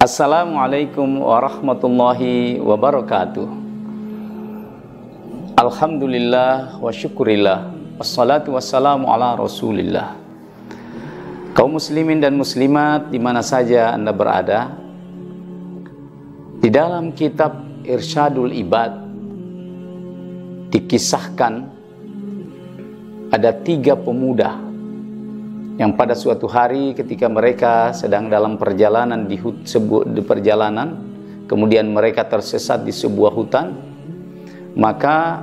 Assalamualaikum warahmatullahi wabarakatuh. Alhamdulillah wa syukurillah, wassalatu wassalamu ala rasulillah. Kaum muslimin dan muslimat di mana saja Anda berada, di dalam kitab Irsyadul Ibad dikisahkan ada 3 pemuda yang pada suatu hari ketika mereka sedang dalam perjalanan di perjalanan, kemudian mereka tersesat di sebuah hutan, maka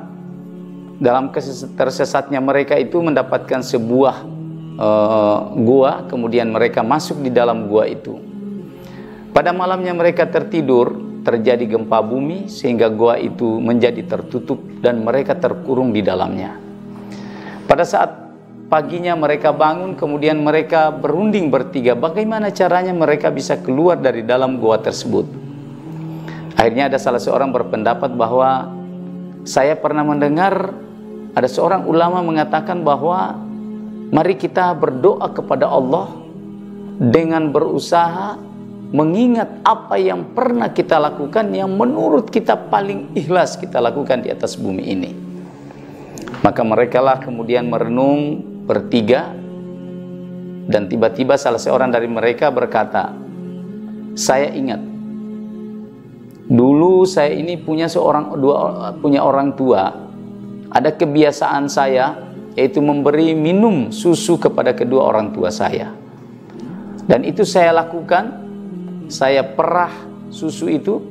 dalam tersesatnya mereka itu mendapatkan sebuah gua, kemudian mereka masuk di dalam gua itu. Pada malamnya mereka tertidur, terjadi gempa bumi sehingga gua itu menjadi tertutup dan mereka terkurung di dalamnya. Pada saat paginya mereka bangun, kemudian mereka berunding bertiga bagaimana caranya mereka bisa keluar dari dalam gua tersebut. Akhirnya ada salah seorang berpendapat bahwa saya pernah mendengar ada seorang ulama mengatakan bahwa mari kita berdoa kepada Allah dengan berusaha mengingat apa yang pernah kita lakukan yang menurut kita paling ikhlas kita lakukan di atas bumi ini. Maka mereka lah kemudian merenung bertiga, dan tiba-tiba salah seorang dari mereka berkata, saya ingat dulu saya ini punya orang tua, ada kebiasaan saya yaitu memberi minum susu kepada kedua orang tua saya, dan itu saya lakukan. Saya perah susu itu,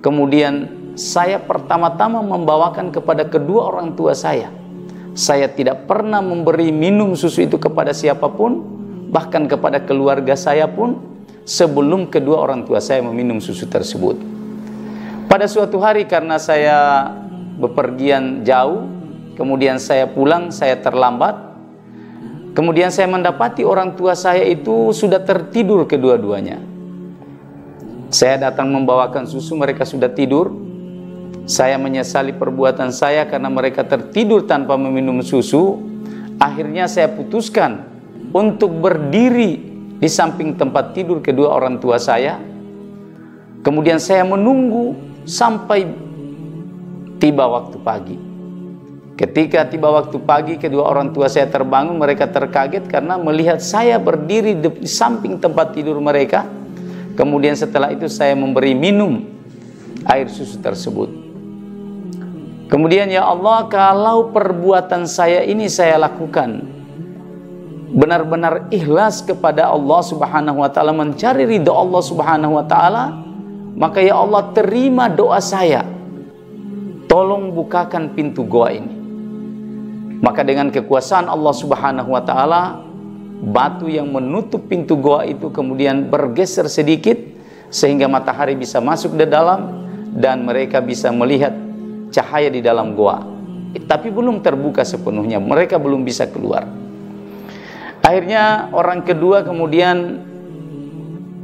kemudian saya pertama-tama membawakan kepada kedua orang tua saya. Saya tidak pernah memberi minum susu itu kepada siapapun, bahkan kepada keluarga saya pun, sebelum kedua orang tua saya meminum susu tersebut. Pada suatu hari karena saya bepergian jauh, kemudian saya pulang, saya terlambat, kemudian saya mendapati orang tua saya itu sudah tertidur kedua-duanya. Saya datang membawakan susu, mereka sudah tidur. Saya menyesali perbuatan saya karena mereka tertidur tanpa meminum susu. Akhirnya saya putuskan untuk berdiri di samping tempat tidur kedua orang tua saya. Kemudian saya menunggu sampai tiba waktu pagi. Ketika tiba waktu pagi, kedua orang tua saya terbangun. Mereka terkaget karena melihat saya berdiri di samping tempat tidur mereka. Kemudian setelah itu saya memberi minum air susu tersebut. Kemudian, ya Allah, kalau perbuatan saya ini saya lakukan benar-benar ikhlas kepada Allah Subhanahu wa taala, mencari ridha Allah Subhanahu wa taala, maka ya Allah terima doa saya. Tolong bukakan pintu goa ini. Maka dengan kekuasaan Allah Subhanahu wa taala, batu yang menutup pintu goa itu kemudian bergeser sedikit sehingga matahari bisa masuk ke dalam dan mereka bisa melihat cahaya di dalam goa, tapi belum terbuka sepenuhnya, mereka belum bisa keluar. Akhirnya orang kedua kemudian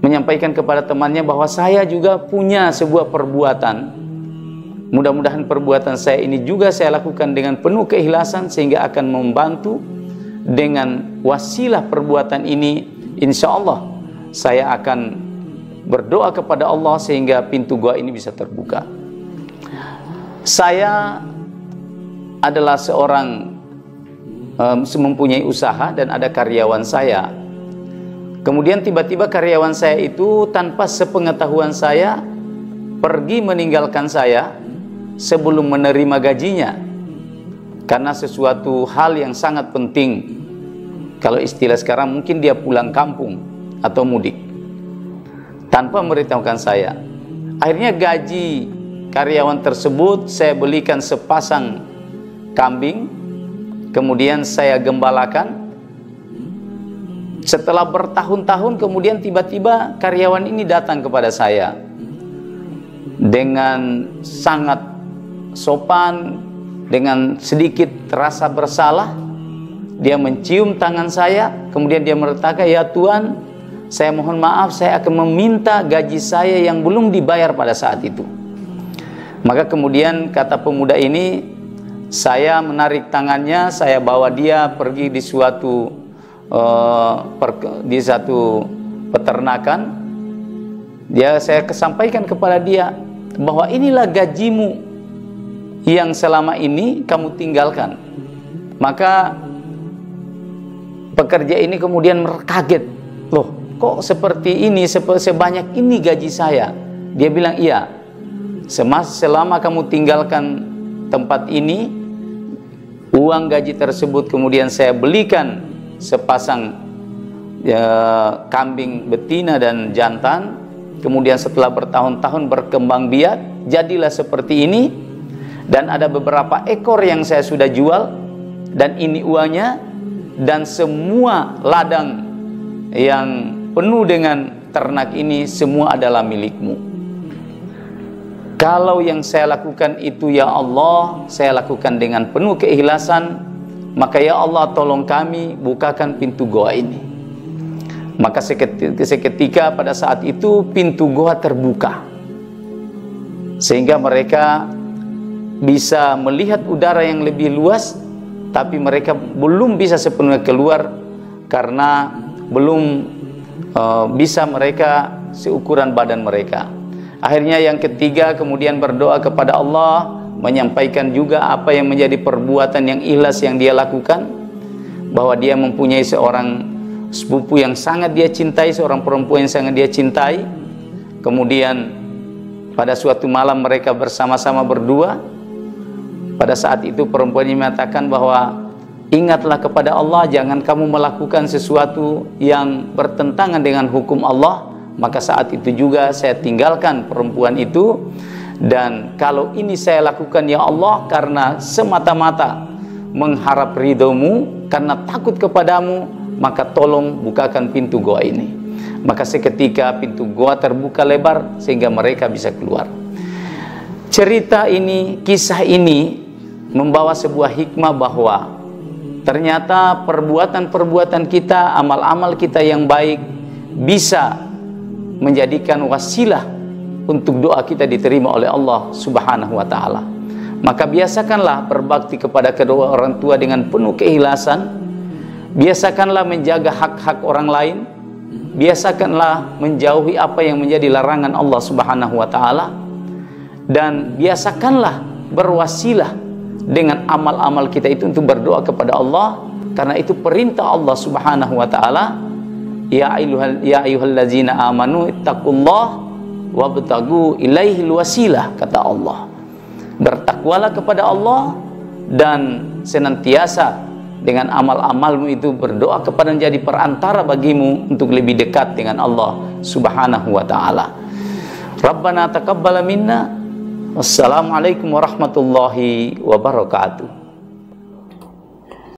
menyampaikan kepada temannya bahwa saya juga punya sebuah perbuatan, mudah-mudahan perbuatan saya ini juga saya lakukan dengan penuh keikhlasan sehingga akan membantu. Dengan wasilah perbuatan ini, insya Allah saya akan berdoa kepada Allah sehingga pintu goa ini bisa terbuka. Saya adalah seorang mempunyai usaha dan ada karyawan saya. Kemudian tiba-tiba karyawan saya itu tanpa sepengetahuan saya pergi meninggalkan saya sebelum menerima gajinya, karena sesuatu hal yang sangat penting. Kalau istilah sekarang mungkin dia pulang kampung atau mudik tanpa memberitahukan saya. Akhirnya gaji karyawan tersebut saya belikan sepasang kambing, kemudian saya gembalakan. Setelah bertahun-tahun kemudian tiba-tiba karyawan ini datang kepada saya dengan sangat sopan, dengan sedikit rasa bersalah. Dia mencium tangan saya, kemudian dia mengatakan, ya Tuan, saya mohon maaf, saya akan meminta gaji saya yang belum dibayar pada saat itu. Maka kemudian kata pemuda ini, saya menarik tangannya, saya bawa dia pergi di satu peternakan. saya sampaikan kepada dia bahwa inilah gajimu yang selama ini kamu tinggalkan. Maka pekerja ini kemudian kaget, loh kok seperti ini, sebanyak ini gaji saya? Dia bilang, iya, selama kamu tinggalkan tempat ini, uang gaji tersebut kemudian saya belikan sepasang kambing betina dan jantan. Kemudian setelah bertahun-tahun berkembang biak, jadilah seperti ini. Dan ada beberapa ekor yang saya sudah jual, dan ini uangnya. Dan semua ladang yang penuh dengan ternak ini semua adalah milikmu. Kalau yang saya lakukan itu ya Allah, saya lakukan dengan penuh keikhlasan, maka ya Allah tolong kami bukakan pintu goa ini. Maka seketika pada saat itu pintu goa terbuka, sehingga mereka bisa melihat udara yang lebih luas, tapi mereka belum bisa sepenuhnya keluar karena belum bisa mereka seukuran badan mereka. Akhirnya yang ketiga kemudian berdoa kepada Allah, menyampaikan juga apa yang menjadi perbuatan yang ikhlas yang dia lakukan, bahwa dia mempunyai seorang sepupu yang sangat dia cintai, seorang perempuan yang sangat dia cintai. Kemudian pada suatu malam mereka bersama-sama berdua. Pada saat itu perempuan ini mengatakan bahwa ingatlah kepada Allah, jangan kamu melakukan sesuatu yang bertentangan dengan hukum Allah. Maka saat itu juga saya tinggalkan perempuan itu, dan kalau ini saya lakukan ya Allah karena semata-mata mengharap ridhomu, karena takut kepadamu, maka tolong bukakan pintu goa ini. Maka seketika pintu goa terbuka lebar sehingga mereka bisa keluar. Cerita ini, kisah ini membawa sebuah hikmah bahwa ternyata perbuatan-perbuatan kita, amal-amal kita yang baik bisa menjadikan wasilah untuk doa kita diterima oleh Allah Subhanahu wa ta'ala. Maka biasakanlah berbakti kepada kedua orang tua dengan penuh keikhlasan. Biasakanlah menjaga hak-hak orang lain. Biasakanlah menjauhi apa yang menjadi larangan Allah Subhanahu wa ta'ala. Dan biasakanlah berwasilah dengan amal-amal kita itu untuk berdoa kepada Allah, karena itu perintah Allah Subhanahu wa ta'ala. Ya ayyuhallazina amanu ittaqullah wabtagu ilaihil wasilah, kata Allah. Bertakwalah kepada Allah dan senantiasa dengan amal-amalmu itu berdoa kepada menjadi perantara bagimu untuk lebih dekat dengan Allah Subhanahu wa ta'ala. Rabbana taqabbal minna. Wassalamualaikum warahmatullahi wabarakatuh.